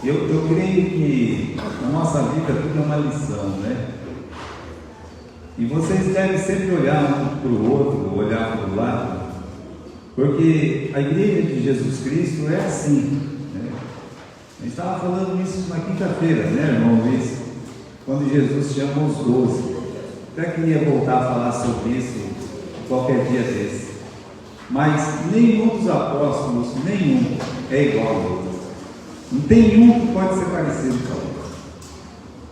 Eu creio que a nossa vida tudo é uma lição, né? E vocês devem sempre olhar um para o outro, olhar para o lado, porque a igreja de Jesus Cristo é assim, né? A gente estava falando isso na quinta-feira, né, irmão Luiz? Quando Jesus chama os 12. Até queria voltar a falar sobre isso qualquer dia desse. Mas nenhum dos apóstolos, nenhum é igual ao outro. Não tem nenhum que pode ser parecido com o outro.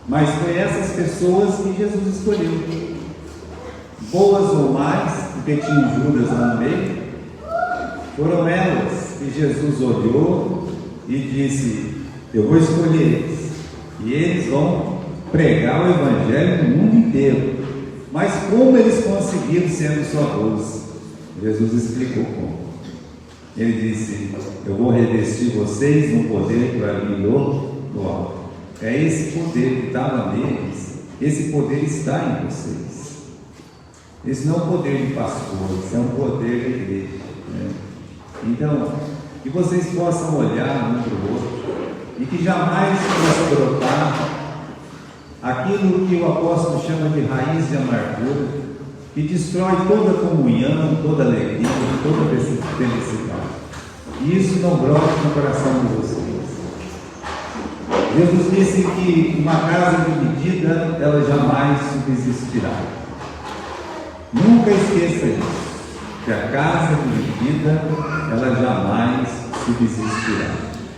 Mas foi essas pessoas que Jesus escolheu. Boas ou mais, porque tinha Judas lá no meio, foram elas que Jesus olhou e disse: eu vou escolher eles, e eles vão pregar o Evangelho no mundo inteiro. Mas como eles conseguiram sendo só 12? Jesus explicou como. Ele disse: eu vou revestir vocês no poder para vir do alto. É esse poder que estava neles, esse poder está em vocês. Esse não é um poder de pastor, esse é um poder da igreja, né? Então, que vocês possam olhar um para o outro e que jamais possa brotar aquilo que o apóstolo chama de raiz de amargura, que destrói toda a comunhão, toda a alegria, toda a felicidade. E isso não brota no coração de vocês. Jesus disse que uma casa dividida, ela jamais subsistirá. Nunca esqueça isso, que a casa dividida, ela jamais subsistirá.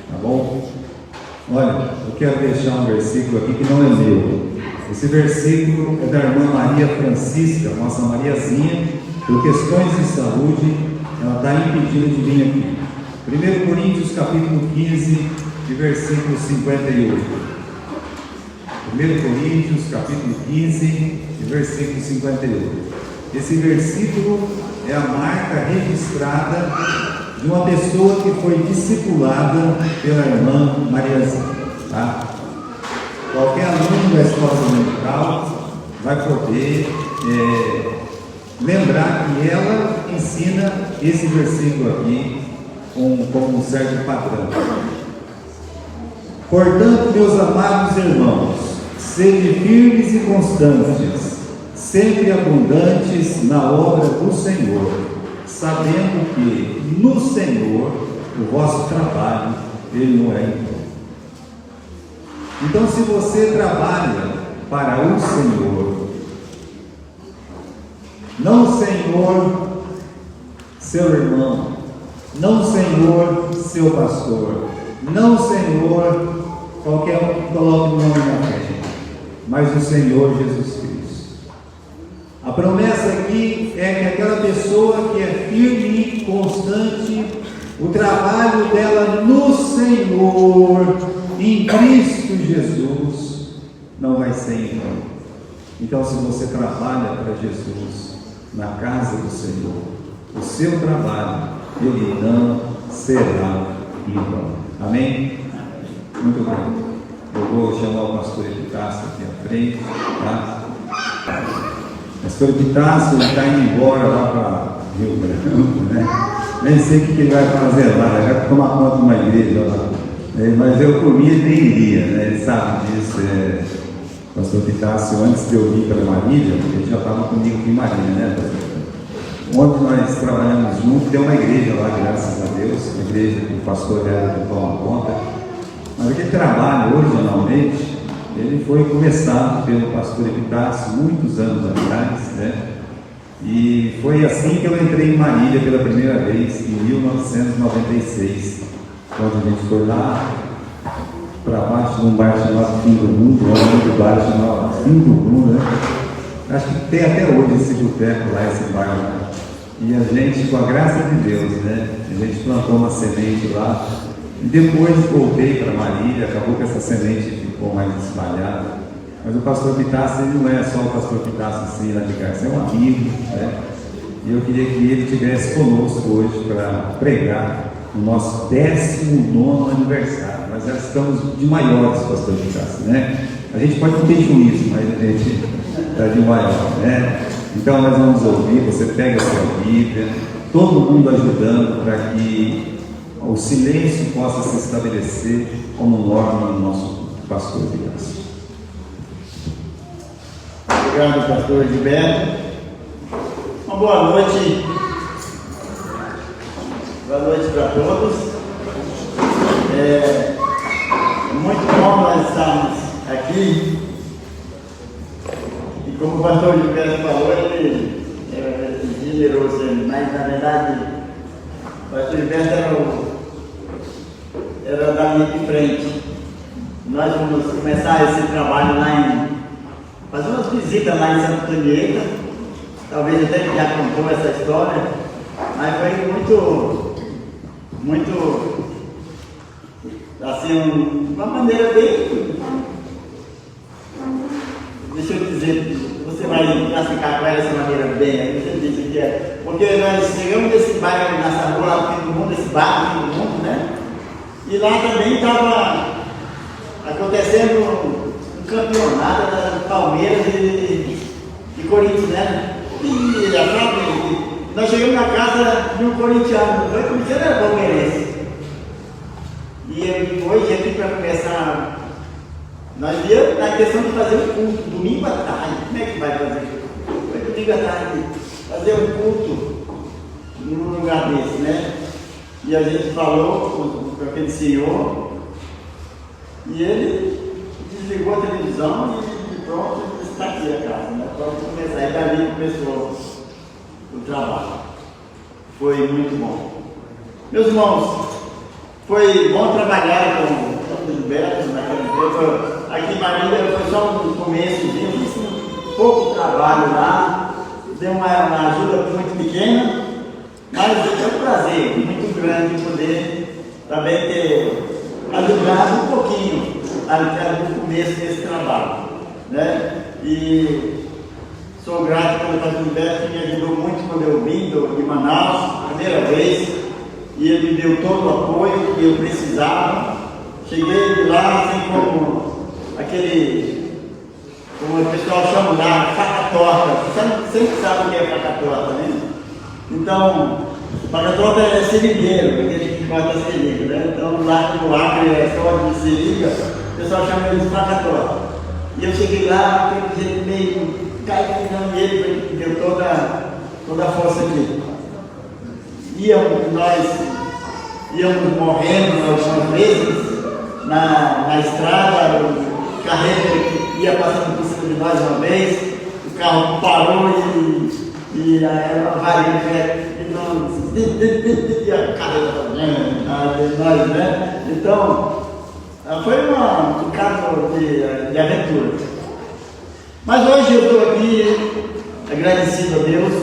Tá bom? Olha, eu quero deixar um versículo aqui que não é meu. Esse versículo é da irmã Maria Francisca, nossa Mariazinha. Por questões de saúde, ela está impedida de vir aqui. 1 Coríntios capítulo 15, de versículo 58. 1 Coríntios capítulo 15, de versículo 58. Esse versículo é a marca registrada de uma pessoa que foi discipulada pela irmã Mariazinha, tá? Qualquer aluno da escola dominical vai poder lembrar que ela ensina esse versículo aqui como um certo padrão. Portanto, meus amados irmãos, sede firmes e constantes, sempre abundantes na obra do Senhor, sabendo que no Senhor o vosso trabalho ele não é em vão. Então, se você trabalha para o Senhor, não o Senhor seu irmão, não o Senhor seu pastor, não o Senhor qualquer um que coloque o nome na frente, mas o Senhor Jesus Cristo. A promessa aqui é que aquela pessoa que é firme e constante, o trabalho dela no Senhor, em Cristo Jesus, não vai ser em vão. Então, se você trabalha para Jesus na casa do Senhor, o seu trabalho, ele não será em vão. Amém? Muito bem. Eu vou chamar o pastor Epitácio aqui à frente, tá? O pastor Epitácio está indo embora lá para Rio Branco, né? Nem sei o que ele vai fazer lá, ele vai tomar conta de uma igreja lá. Mas eu por mim nem iria, né? Ele sabe disso. O pastor Epitácio, antes de eu vir para Marília, ele já estava comigo aqui em Marília, né? Ontem nós trabalhamos juntos, tem uma igreja lá, graças a Deus, uma igreja que o pastor era que toma conta. Mas aquele trabalho, originalmente, ele foi começado pelo pastor Epitácio muitos anos atrás, né? E foi assim que eu entrei em Marília pela primeira vez, em 1996, quando a gente foi lá para baixo de um bairro chamado Fim do Mundo, um bairro chamado Fim do Mundo, né? Acho que tem até hoje esse boteco lá, esse bairro lá. E a gente, com a graça de Deus, né? A gente plantou uma semente lá. E depois voltei para Marília, acabou que essa semente ficou mais espalhada. Mas o pastor Epitácio, ele não é só o pastor Epitácio assim lá de Garça, é um amigo, né? E eu queria que ele estivesse conosco hoje para pregar o nosso 19º aniversário. Nós já estamos de maiores, pastor Epitácio, né? A gente pode não ter juízo, mas a gente está de maior, né? Então nós vamos ouvir, você pega a sua Bíblia, todo mundo ajudando para que o silêncio possa se estabelecer como norma no nosso pastor de graça. Obrigado, pastor Gilberto. Uma boa noite. Boa noite para todos. É muito bom nós estarmos aqui. E como o pastor Gilberto falou, ele é generoso, mas na verdade o pastor Gilberto era da linha de frente. Nós vamos começar esse trabalho lá fazer umas visitas lá em Santa Antonieta. Talvez até que já contou essa história, mas foi muito, assim, uma maneira bem, deixa eu dizer, você vai classificar com ela dessa maneira bem, você disse que é, porque nós chegamos nesse bairro, nessa rua lá no fim do mundo, esse bar no fim do mundo, né? E lá também estava acontecendo um campeonato da Palmeiras e Corinthians, né? E a própria, nós chegamos na casa de um corintiano, não foi corintiano, era palmeirense. E hoje aqui para começar, nós viemos na questão de fazer um culto, domingo à tarde. Como é que vai fazer? Foi domingo à tarde, fazer um culto num lugar desse, né? E a gente falou com aquele senhor, e ele desligou a televisão e pronto, está aqui a casa, né? Pronto, começar. E dali começou o trabalho. Foi muito bom. Meus irmãos, foi bom trabalhar com o Gilberto naquele tempo. Aqui em Marília foi só um começo, fiz um pouco trabalho lá, deu uma ajuda muito pequena, mas é um prazer muito grande poder também ter ajudado um pouquinho no começo desse trabalho, né? E sou grato pelo pastor Gilberto, que me ajudou muito quando eu vim de Manaus, primeira vez, e ele me deu todo o apoio que eu precisava. Cheguei lá assim como como o pessoal chama lá, faca torta. Você sempre sabe o que é faca torta, né? Então, faca torta é seringueiro, aquele que corta seringa, né? Então, lá no Acre é só de seringa, o pessoal chama ele de faca torta. E eu cheguei lá, aquele jeito meio caído, e ele me deu toda a força aqui. Nós íamos morrendo algumas vezes na estrada, o carreta ia passando por cima de nós uma vez, o carro parou e a varinha e a carreta de nós, né? Então, foi um caso de aventura. Mas hoje eu estou aqui agradecido a Deus.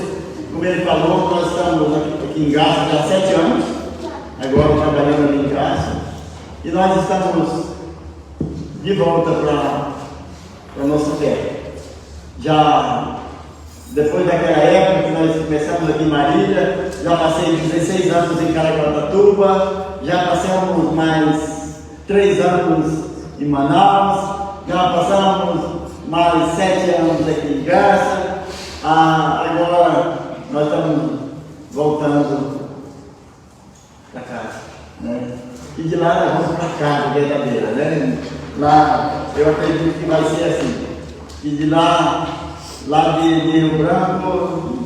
Como ele falou, nós estamos aqui em Graça já há 7 anos, agora trabalhando ali em Graça, e nós estamos de volta para a nossa terra. Já depois daquela época que nós começamos aqui em Marília, já passei 16 anos em Caraguatatuba, já passamos mais 3 anos em Manaus, já passamos mais 7 anos aqui em Graça. Agora nós estamos voltando para casa, né? E de lá nós vamos para casa verdadeira, né? Lá eu acredito que vai ser assim. E de lá de Rio Branco,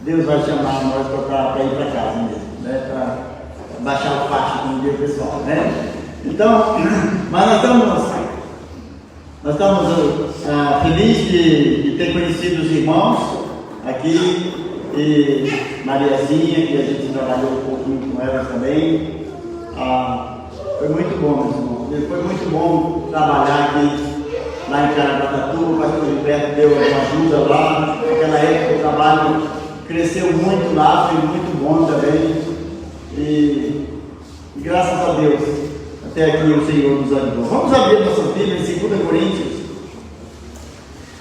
Deus vai chamar nós para ir para casa mesmo, né? Para baixar o pátio, como diz o pessoal, né? Então, mas nós estamos felizes de ter conhecido os irmãos aqui, e Mariazinha, que a gente trabalhou um pouquinho com elas também. Foi muito bom, meus irmãos. Foi muito bom trabalhar aqui lá em Caraguatatuba. O pastor Gilberto deu uma ajuda lá. Naquela época o trabalho cresceu muito lá, foi muito bom também. E graças a Deus, até aqui o Senhor nos ajudou. Vamos abrir nossa Bíblia em 2 Coríntios.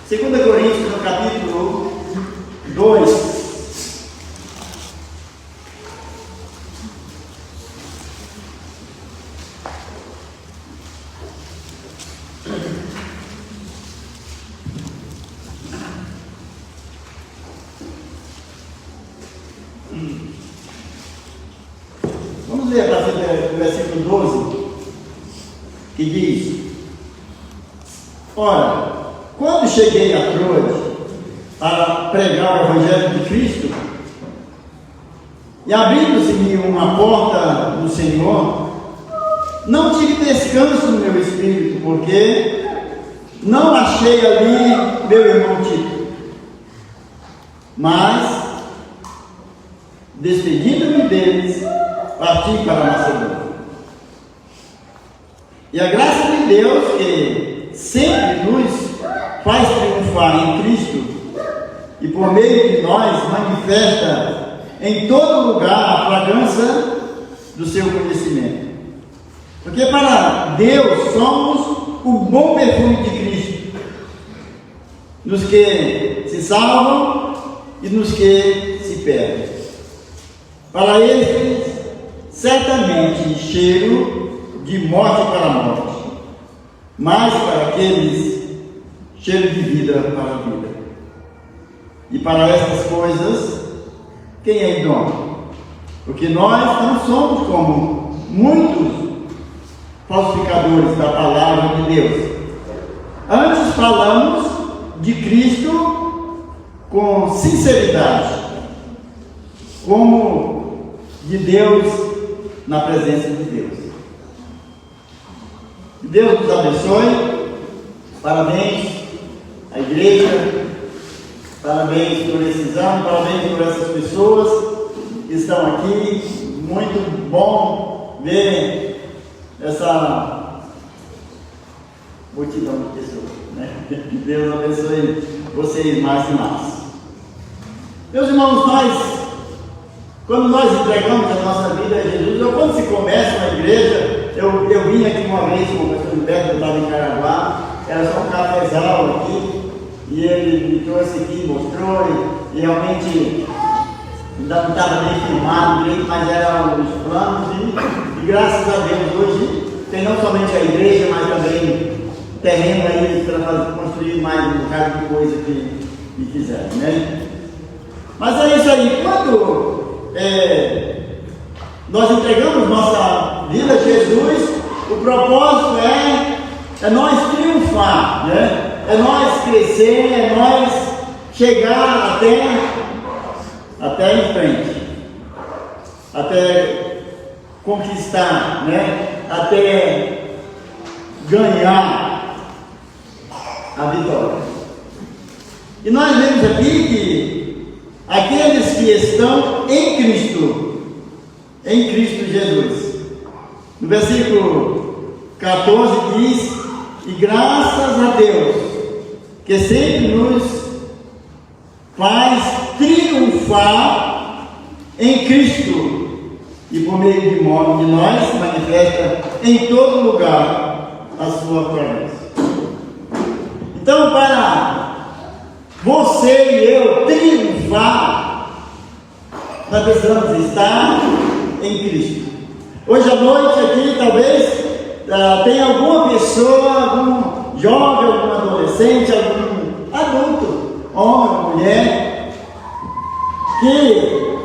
2 Coríntios, no capítulo 2. que diz: ora, quando cheguei a Troade para pregar o Evangelho de Cristo, e abrindo-se-me uma porta no Senhor, não tive descanso no meu espírito, porque não achei ali meu irmão Tito. Mas, despedindo-me deles, parti para a Macedônia. E a graça de Deus, que sempre nos faz triunfar em Cristo, e por meio de nós manifesta em todo lugar a fragrância do seu conhecimento. Porque para Deus somos o bom perfume de Cristo, nos que se salvam e nos que se perdem. Para eles, certamente cheiro de morte para a morte, mas para aqueles, cheiro de vida para a vida. E para essas coisas, quem é idôneo? Porque nós não somos como muitos falsificadores da palavra de Deus. Antes falamos de Cristo com sinceridade, como de Deus na presença de Deus. Que Deus nos abençoe. Parabéns à igreja, parabéns por esses anos, parabéns por essas pessoas que estão aqui. Muito bom ver essa multidão de pessoas, né? Que Deus abençoe vocês mais e mais. Meus irmãos, quando nós entregamos a nossa vida a Jesus, ou quando se começa na igreja, eu vim aqui uma vez com o pastor Humberto, eu estava em Caraguá, era só um cafezal aqui, e ele me trouxe aqui, mostrou, e realmente ainda não estava bem filmado direito, mas eram os planos, e graças a Deus hoje tem não somente a igreja, mas também terreno aí para construir mais um bocado de coisa que quiser, né? Mas é isso aí. Quando nós entregamos nossa vida a Jesus, o propósito é nós triunfar, né? É nós crescer, é nós chegar até em frente, até conquistar, né? Até ganhar a vitória. E nós vemos aqui que aqueles que estão em Cristo Jesus, no versículo 14 diz: e graças a Deus, que sempre nos faz triunfar em Cristo, e por meio de nós manifesta em todo lugar a sua promessa. Então, para você e eu triunfar, nós precisamos estar em Cristo. Hoje à noite aqui talvez tenha alguma pessoa, algum jovem, algum adolescente, algum adulto, homem, mulher, que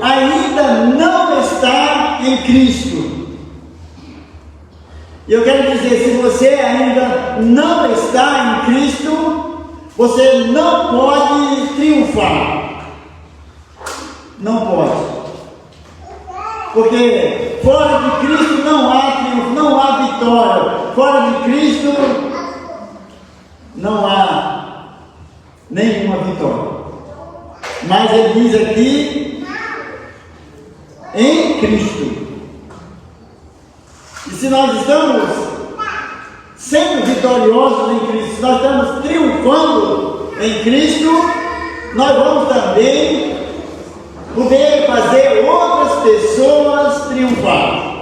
ainda não está em Cristo. E eu quero dizer, se você ainda não está em Cristo, você não pode triunfar. Não pode. Porque fora de Cristo não há triunfo, não há vitória. Fora de Cristo não há nenhuma vitória. Mas ele diz aqui, em Cristo. E se nós estamos sendo vitoriosos em Cristo, se nós estamos triunfando em Cristo, nós vamos também poder fazer outras pessoas triunfar.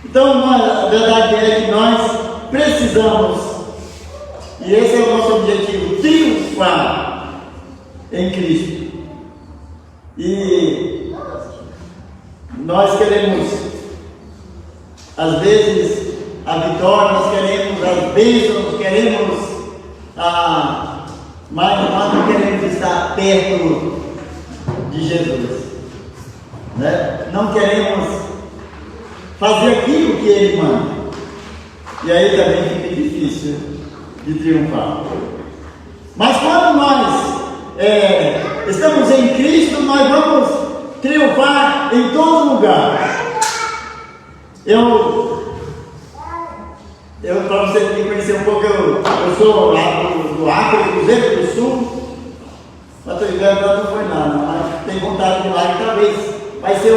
Então, a verdade é que nós precisamos, e esse é o nosso objetivo, triunfar em Cristo. E nós queremos, às vezes, a vitória, nós queremos as bênçãos, queremos mas nós não queremos estar perto de Jesus, né? Não queremos fazer aquilo que Ele manda. E aí também fica difícil de triunfar. Mas quando nós estamos em Cristo, nós vamos triunfar em todo lugar. Para você me conhecer um pouco, eu sou lá do Acre, Cruzeiro do Sul. Mas estou ligando, não foi nada, mas tenho vontade de ir lá e talvez vai ser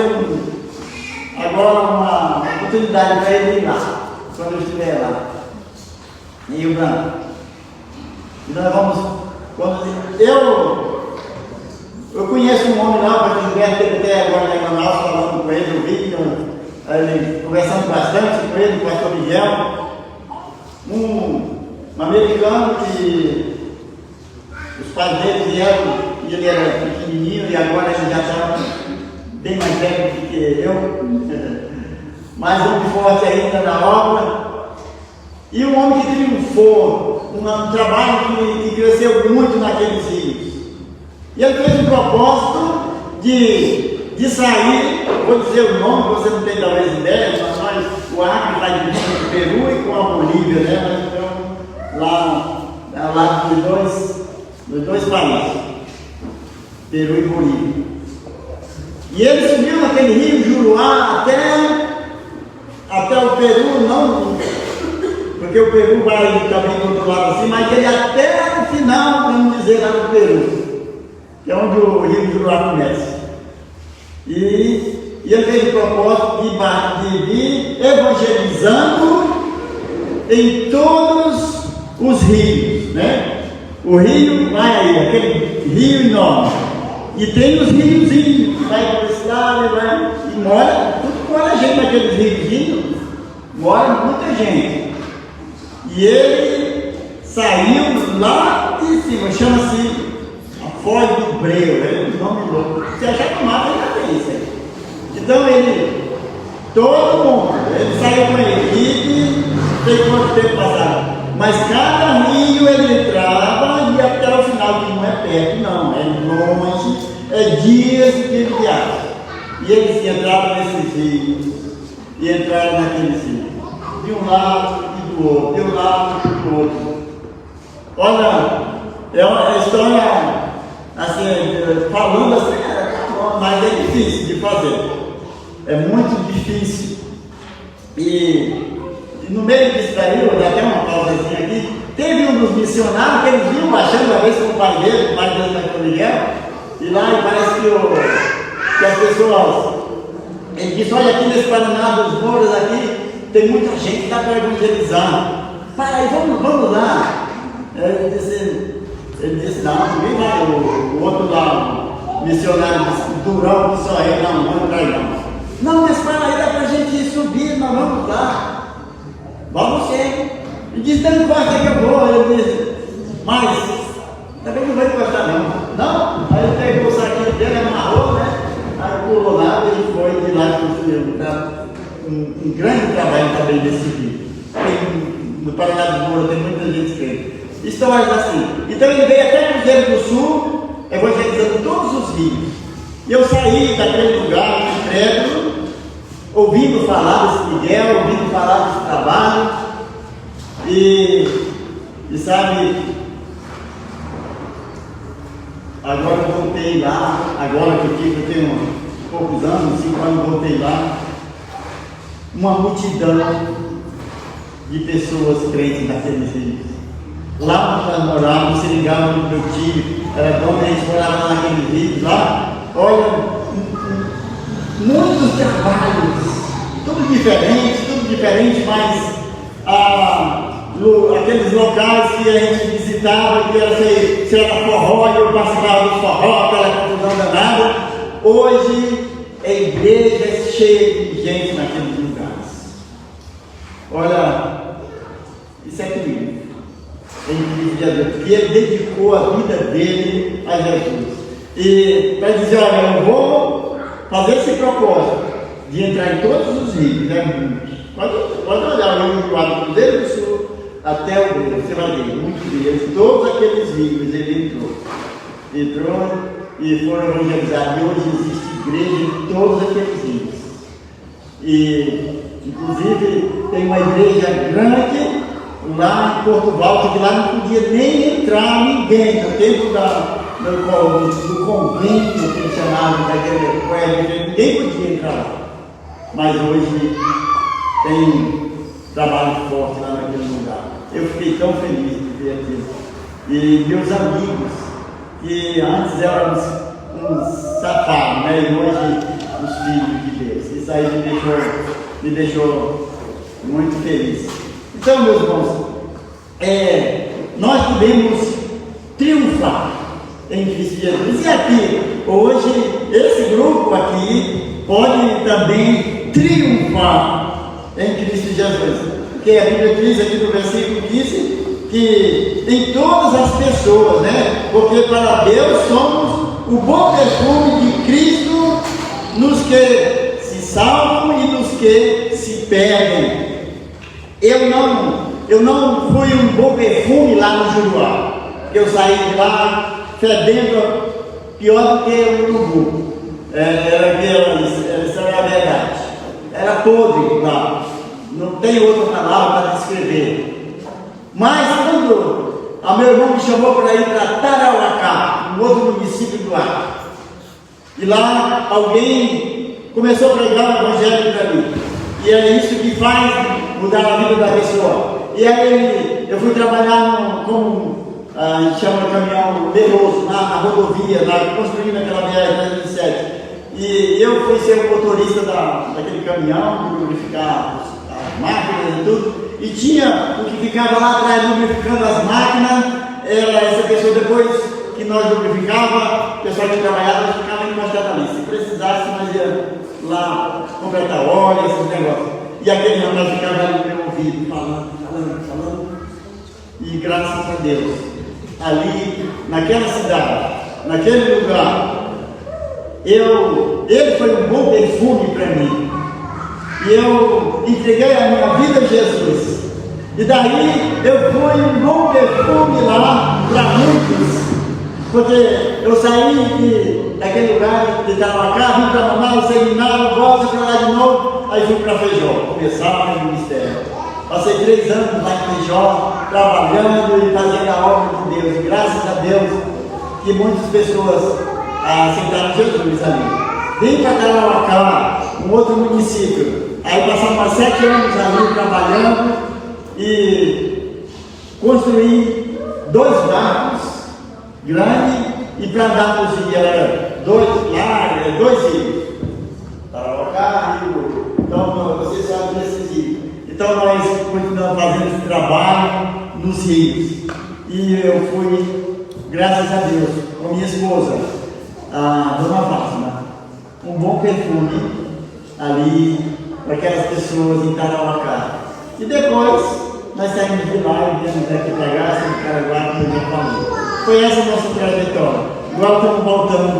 agora uma oportunidade para ele ir lá, quando eu estiver lá, em Rio Branco. E nós vamos, eu conheço um homem lá, para quem teve até agora em Manaus, falando com ele, eu vi, ele conversando bastante com ele, com o pastor Miguel, um americano que os pais dele vieram, e ele era pequenininho, e agora ele já está bem mais velho do que eu, mais homem forte ainda na obra, e um homem que triunfou, um trabalho que cresceu muito naqueles rios. E ele fez um propósito de sair, vou dizer o nome, você não tem talvez ideia, mas nós, o Acre está dividido com o Peru e com a Bolívia, né? Então, lá dos dois países, Peru e Bolívia. E ele subiu naquele rio Juruá até o Peru, não, porque o Peru vai também do outro lado assim, mas ele até o final, vamos dizer, lá no Peru, que é onde o rio Juruá começa. E ele fez o propósito de ir evangelizando em todos os rios, né? O rio vai aí, aquele rio enorme. E tem os riozinhos que vai para esse lado e mora, tudo mora gente naqueles riozinhos, mora muita gente. E ele saiu lá de cima, chama-se a Foz do Breu, é um nome louco. Se achar que o mapa ainda tem isso aí. Então todo mundo, ele saiu com a equipe, não sei quanto tempo passado. Mas cada rio ele entrava e até o final, que não é perto, não, é longe, é dias de viagem. E eles entravam nesses rios, e entraram naqueles rios, de um lado e do outro, de um lado e do outro. Olha, é uma história, assim, falando assim, mas é difícil de fazer, é muito difícil. E no meio desse daí, eu dei até uma pausazinha aqui, teve um dos missionários que eles vinham baixando uma vez com o pai dele, o pai dele da Miguel, e lá parece que as pessoas, ele disse, olha aqui nesse Paraná dos Mouros aqui, tem muita gente que está para evangelizar, pai, vamos lá. Ele disse, não, ninguém vai, o outro lá, o missionário disse, Durão, que só ele, não vai não. Não, mas para aí dá para a gente subir, nós vamos lá. Vamos sim. E disse, não encosta que eu vou. Ele disse, mas também não vai encostar não. Não? Aí ele pegou o saquinho dele, amarrou, né? Aí pulou lá e foi de lá construiu. Um grande trabalho também desse rio. No Paraná do Moura tem muita gente que tem histórias assim. Então ele veio até Cruzeiro do Sul, evangelizando todos os rios. E eu saí daquele lugar, incrédulo, ouvindo falar desse Miguel, ouvindo falar desse trabalho, e sabe, agora eu voltei lá, agora que eu tenho poucos anos, 5 anos, eu voltei lá, uma multidão de pessoas crentes naqueles rios. Lá onde nós morávamos, se ligavam no meu tio, era bom que a gente morava naqueles rios lá, olha, muitos trabalhos, tudo diferente, mas aqueles locais que a gente visitava, que era, se era forró, eu participava do forró, aquela confusão danada. Hoje a igreja é cheia de gente naqueles lugares. Olha, isso é incrível. É incrível, porque ele dedicou a vida dele a Jesus. E para dizer, olha, eu vou fazer esse propósito de entrar em todos os rios, né? Pode olhar o rio do Cruzeiro do Sul até o Breu, você vai ver, muitos rios, todos aqueles rios ele entrou e foram evangelizados. E hoje existe igreja em todos aqueles rios. E Inclusive, tem uma igreja grande lá em Portugal, que lá não podia nem entrar ninguém, no tempo do convento, que eles chamavam daquele prédio, ninguém podia entrar lá. Mas hoje tem trabalho forte lá naquele lugar. Eu fiquei tão feliz de ver aquilo. E meus amigos, que antes eram uns safados, né? E hoje os filhos de Deus. Isso aí me deixou muito feliz. Então, meus irmãos, nós podemos triunfar em Cristo Jesus. E aqui, hoje, esse grupo aqui pode também triunfar em Cristo Jesus. Porque a Bíblia diz aqui no versículo 15 que em todas as pessoas, né? Porque para Deus somos o bom perfume de Cristo nos que se salvam e nos que se perdem. Eu não fui um bom perfume lá no Juruá. Eu saí de lá fedendo pior do que o urubu. Essa era a verdade. Era podre lá. Não tem outra palavra para descrever. Mas quando a meu irmão me chamou para ir para Tarauacá, um outro município do Acre, e lá alguém começou a pregar o evangelho para mim. E é isso que faz mudar a vida da pessoa. E aí eu fui trabalhar como a gente chama de caminhão veloso, na rodovia, construindo aquela BR-307. E eu fui ser o motorista daquele caminhão, lubrificar as máquinas e tudo. E tinha o que ficava lá atrás lubrificando as máquinas, era essa pessoa. Depois que nós lubrificava, o pessoal que trabalhava ficava encostado ali. Se precisasse, nós ia lá completar óleo, esses negócios. E aquele rapaz ficava ali no meu ouvido, falando. E graças a Deus, ali, naquela cidade, naquele lugar, ele foi um bom perfume para mim. E eu entreguei a minha vida a Jesus. E daí eu fui um bom perfume lá para muitos. Porque eu saí daquele lugar de Tarauacá, vim para Manaus, seminário, volto para lá de novo, aí fui para Feijó, começar o ministério. Passei 3 anos lá em Feijó, trabalhando e fazendo a obra de Deus. E graças a Deus que muitas pessoas aceitaram Jesus ali. Vim para Tarauacá, um outro município. Aí passamos 7 anos ali trabalhando e construí 2 barcos grandes e para andarmos era 2 rios. Tarauacá, Rio. Então vocês sabem desses rios. Então nós continuamos fazendo esse trabalho nos rios. E eu fui, graças a Deus, com minha esposa, a Dona Fátima, um bom perfume ali para aquelas pessoas em Tarauacá. E depois nós saímos de lá e viemos aqui para Graça, em Caraguá, com a minha família. Foi essa a nossa trajetória. Agora estamos voltando,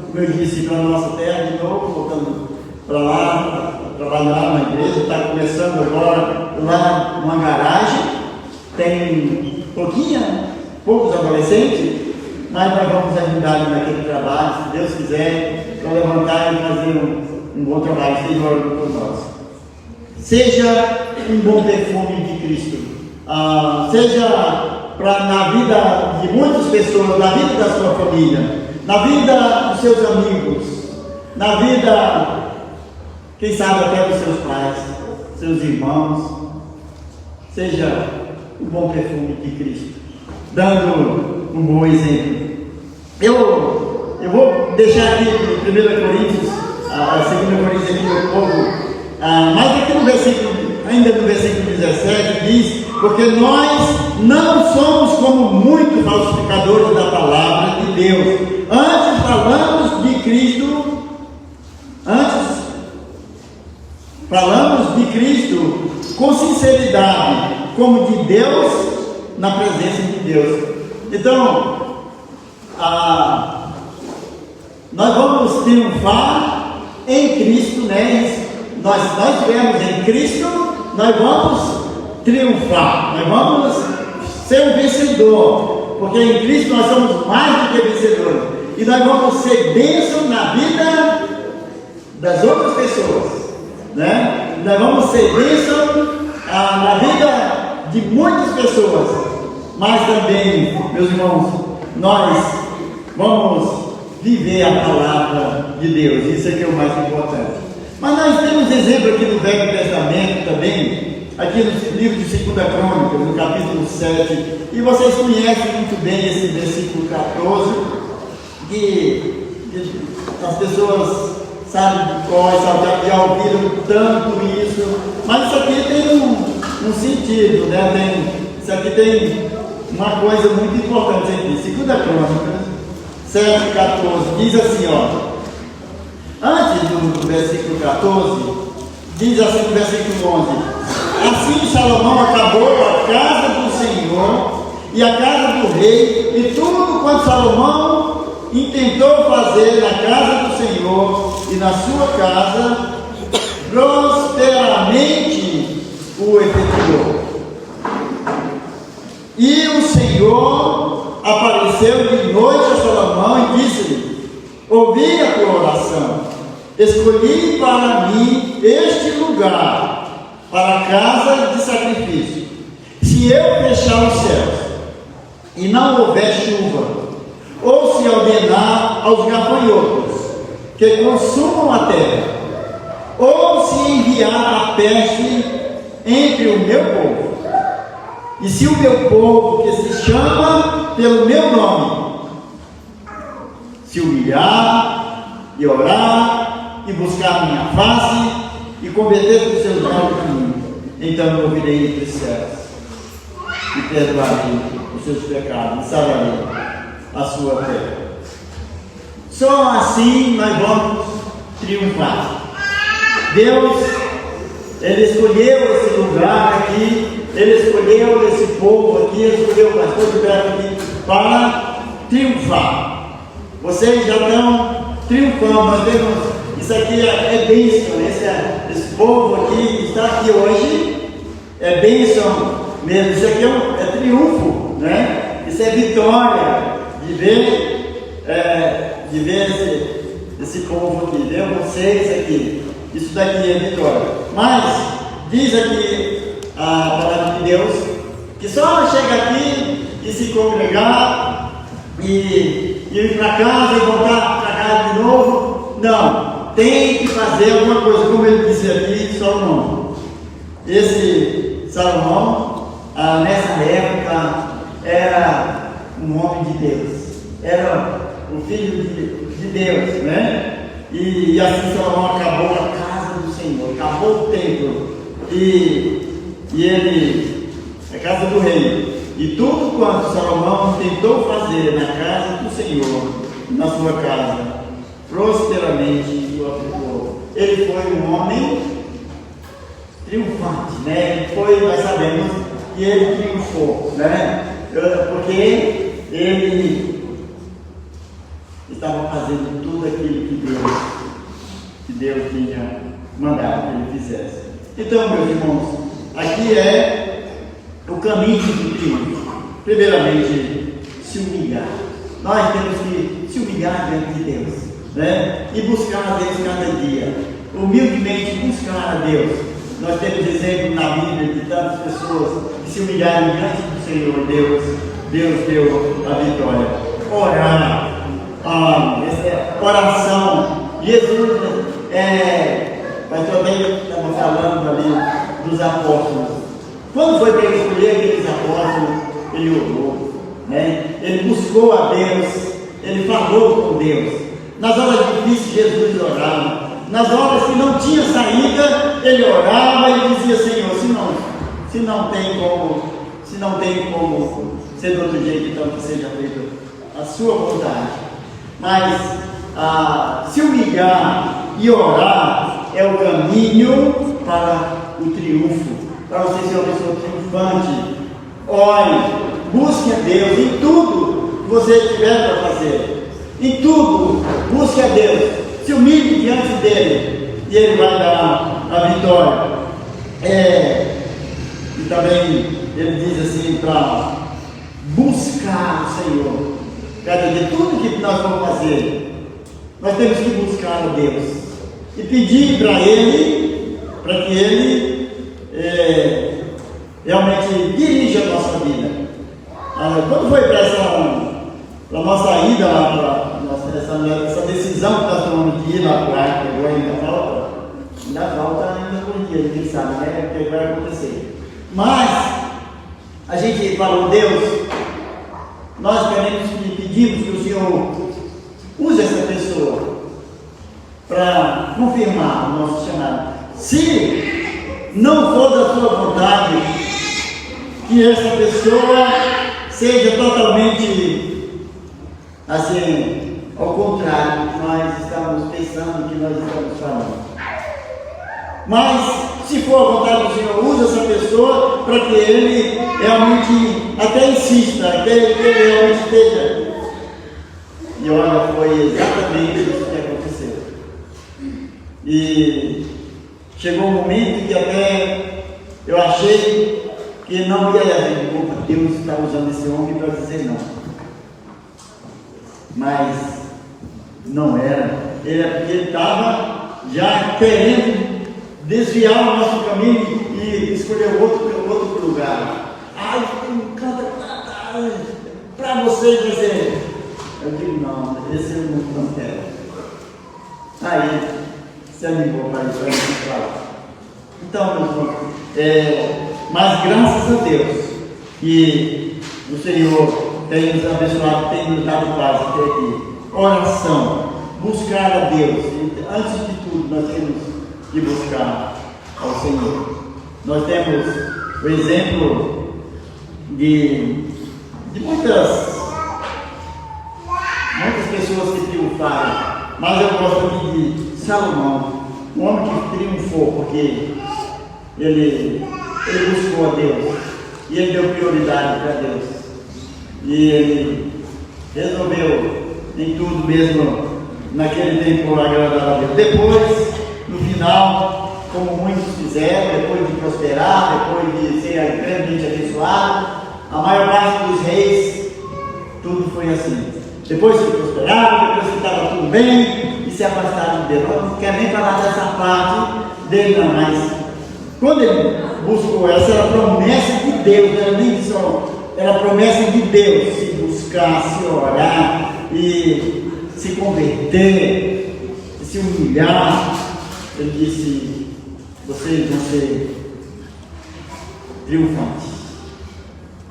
como eu disse, para a nossa terra de novo, voltando para lá, trabalhar na igreja. Está começando agora lá numa garagem. Tem poucos adolescentes, mas nós vamos ajudar ali naquele trabalho, se Deus quiser, para levantar e fazer um bom trabalho, seja orando por nós. Seja um bom perfume de Cristo, seja na vida de muitas pessoas, na vida da sua família, na vida dos seus amigos, na vida, quem sabe até dos seus pais, seus irmãos. Seja um bom perfume de Cristo, dando um bom exemplo. Eu vou deixar aqui em 1 Coríntios, 2 Coríntios aqui no povo. Mas aqui ainda no versículo 17 diz: porque nós não somos como muitos falsificadores da palavra de Deus, antes falamos de Cristo com sinceridade, como de Deus, na presença de Deus. Então, nós vamos triunfar em Cristo, né? Nós estivermos em Cristo, nós vamos triunfar, nós vamos ser um vencedor, porque em Cristo nós somos mais do que vencedores, e nós vamos ser bênção na vida das outras pessoas. né? Nós vamos ser bênção na vida de muitas pessoas, mas também, meus irmãos, nós vamos viver a palavra de Deus. Isso é que é o mais importante. Mas nós temos exemplo aqui no Velho Testamento também, aqui no livro de 2 Crônicas, no capítulo 7, e vocês conhecem muito bem esse versículo 14, que as pessoas sabem de cor, já ouviram tanto isso, mas isso aqui tem um sentido, né? Isso aqui tem uma coisa muito importante aqui. 2 Crônicas 7, 14, diz assim, ó. Antes do versículo 14, diz assim no versículo 11: Assim Salomão acabou a casa do Senhor e a casa do rei, e tudo quanto Salomão intentou fazer na casa do Senhor e na sua casa, prosperamente o efetuou. E o Senhor apareceu de noite a Salomão e disse-lhe: Ouvi a tua oração, escolhi para mim este lugar, para a casa de sacrifício. Se eu fechar os céus e não houver chuva, ou se ordenar aos gafanhotos que consumam a terra, ou se enviar a peste entre o meu povo, e se o meu povo, que se chama pelo meu nome, se humilhar e orar e buscar a minha face e converter os seus maus caminhos, então eu ouvirei entre os céus e perdoarei os seus pecados e sararei a sua terra. Só assim nós vamos triunfar. Deus, Ele escolheu esse lugar aqui, Ele escolheu esse povo aqui, Ele escolheu o pastor Gilberto aqui para triunfar. Vocês já estão triunfando. Nós temos, isso aqui é bênção. Esse povo aqui que está aqui hoje é bênção mesmo. Isso aqui é triunfo, né? Isso é vitória de ver esse povo aqui, ver vocês aqui. Isso daqui é vitória. Mas diz aqui a palavra de Deus que só chega aqui e se congregar e ir para casa e voltar para casa de novo. Não, tem que fazer alguma coisa, como ele disse aqui, Salomão. Esse Salomão, nessa época, era um homem de Deus, era um filho de Deus, né? E assim Salomão acabou a casa do Senhor, acabou o templo, e ele, a casa do rei. E tudo quanto Salomão tentou fazer na casa do Senhor, na sua casa, prosperamente o aplicou. Ele foi um homem triunfante, né? Nós sabemos que ele triunfou, né? Porque ele estava fazendo tudo aquilo que Deus tinha mandado que ele fizesse. Então, meus irmãos, aqui é o caminho do triunfo. Primeiramente, se humilhar. Nós temos que se humilhar diante de Deus, né? E buscar a Deus cada dia. Humildemente buscar a Deus. Nós temos exemplo na Bíblia de tantas pessoas que se humilharam diante do Senhor. Deus deu a vitória. Orar. Essa é oração. Jesus, mas também estava falando ali dos apóstolos. Quando foi para ele escolher aqueles apóstolos, ele orou, né? Ele buscou a Deus, ele falou com Deus. Nas horas difíceis, Jesus orava. Nas horas que não tinha saída, ele orava e dizia: Senhor, se não tem como ser de outro jeito, então que seja feita a sua vontade. Mas se humilhar e orar é o caminho para o triunfo, para você ser uma pessoa triunfante. Ore, busque a Deus em tudo que você tiver para fazer. Em tudo, busque a Deus. Se humilhe diante dele e ele vai dar a vitória. E também ele diz assim, para buscar o Senhor. Cada dia, tudo que nós vamos fazer, nós temos que buscar a Deus e pedir para Ele para que Ele realmente dirija a nossa vida. Quando foi para a nossa ida lá, essa decisão que nós tomamos de ir lá para o ar, que agora ainda falta por dia, quem sabe, né? O que vai acontecer. Mas a gente falou, Deus, nós queremos e pedimos que o Senhor use essa pessoa para confirmar o nosso chamado. Se não for da sua vontade, que essa pessoa seja totalmente assim, ao contrário do que nós estamos pensando, que nós estamos falando. Mas, se for a vontade do Senhor, usa essa pessoa para que ele realmente até insista, até ele realmente esteja. E olha, foi exatamente isso que aconteceu. E chegou um momento que até eu achei que não ia haver. Deus está usando esse homem para dizer não. Mas não era. Ele estava já querendo desviar o nosso caminho e escolher outro lugar. Ai, canta para vocês dizer. Eu digo, não, esse eu não quero. Aí, se animou para isso. Então, meus irmãos, mas graças a Deus que o Senhor tem nos abençoado, tem nos dado paz até aqui. Oração, buscar a Deus. Antes de tudo, nós temos que buscar ao Senhor. Nós temos o exemplo de muitas pessoas que triunfaram, mas eu gosto aqui de Salomão, um homem que triunfou porque ele buscou a Deus e ele deu prioridade para Deus e ele resolveu em tudo mesmo naquele tempo agradar a Deus. Depois, no final, como muitos fizeram, depois de prosperar, depois de ser grandemente abençoado, a maior parte dos reis, tudo foi assim. Depois que prosperaram, depois que estava tudo bem, e se afastaram de Deus. Não quero nem falar dessa parte dele, não, mas quando ele buscou, essa era a promessa de Deus, não era nem só, era a promessa de Deus, se buscar, se orar e se converter, se humilhar. Ele disse: vocês vão ser triunfantes.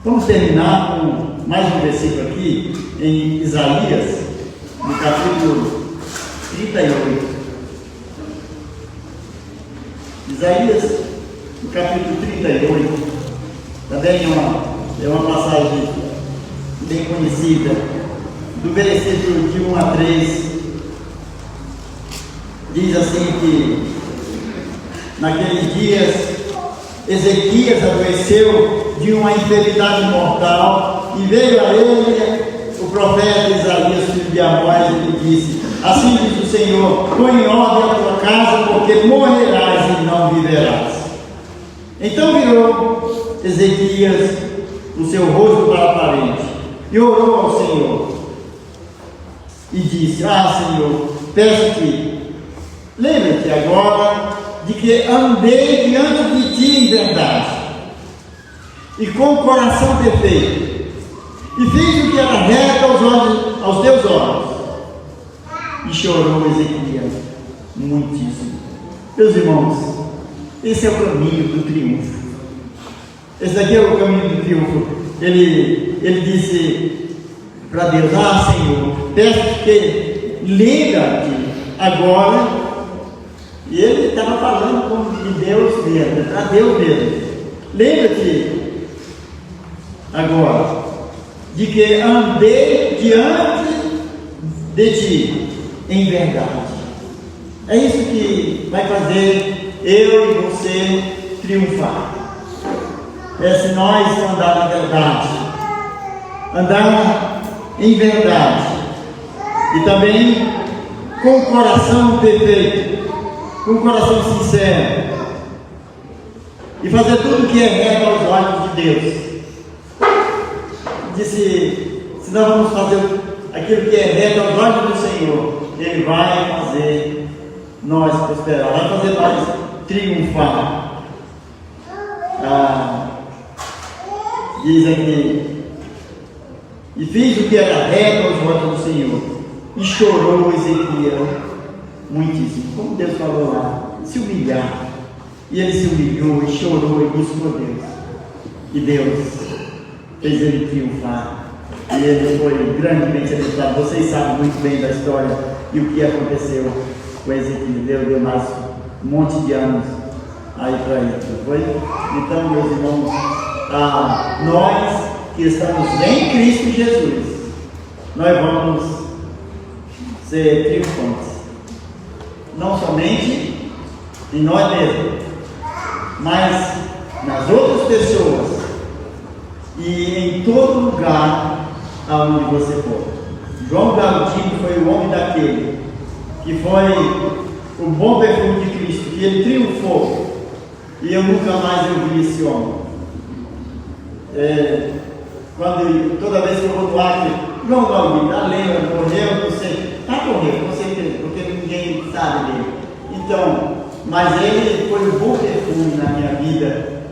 Vamos terminar com mais um versículo aqui, em Isaías, no capítulo 38. Isaías, no capítulo 38, também é uma passagem bem conhecida, do versículo de 1 a 3, diz assim que naqueles dias Ezequias adoeceu de uma enfermidade mortal e veio a ele o profeta Isaías, filho de Amós, e lhe disse: assim diz o Senhor, põe em ordem a tua casa, porque morrerás e não viverás. Então virou Ezequias o seu rosto para a parede e orou ao Senhor e disse: Senhor, peço-te, lembra-te agora de que andei diante de ti em verdade e com o coração perfeito, e fiz o que era reto aos teus olhos. E chorou Ezequias muitíssimo. Meus irmãos, esse é o caminho do triunfo. Esse daqui é o caminho do triunfo. Ele disse para Deus: Senhor, peço que liga-te agora. E ele estava falando como de Deus mesmo, para Deus mesmo. Lembra-te agora de que andei diante de ti em verdade. É isso que vai fazer eu e você triunfar. É se nós andar na verdade, andar em verdade, e também com o coração perfeito, com o coração sincero, e fazer tudo o que é reto aos olhos de Deus. Disse: se nós vamos fazer aquilo que é reto aos olhos do Senhor, Ele vai fazer nós prosperar, vai fazer nós triunfar. Diz aqui: e fez o que era reto aos olhos do Senhor, e chorou Ezequiel muitíssimo. Como Deus falou lá, se humilhar. E ele se humilhou e chorou e buscou Deus. E Deus fez ele triunfar. E ele foi grandemente abençoado. Vocês sabem muito bem da história e o que aconteceu com Ezequiel. Deus deu mais um monte de anos aí para ele. Foi? Então, meus irmãos, nós que estamos em Cristo Jesus, nós vamos ser triunfantes. Não somente em nós mesmos, mas nas outras pessoas e em todo lugar aonde você for. João Gaudino foi o homem daquele que foi o bom perfume de Cristo, que ele triunfou, e eu nunca mais vi esse homem. Toda vez que eu vou no Acre, João Gaudino, a lenda morreu, não sei, está morrendo, com certeza, porque ninguém sabe dele. Então, mas ele foi um bom perfume na minha vida,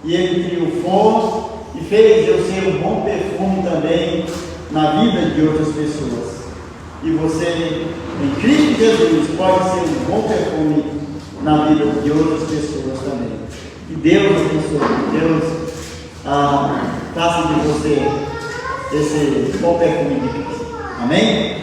e ele triunfou e fez eu ser um bom perfume também na vida de outras pessoas. E você, em Cristo Jesus, pode ser um bom perfume na vida de outras pessoas também. Que Deus abençoe, Deus faça de você esse bom perfume de Cristo. Amém?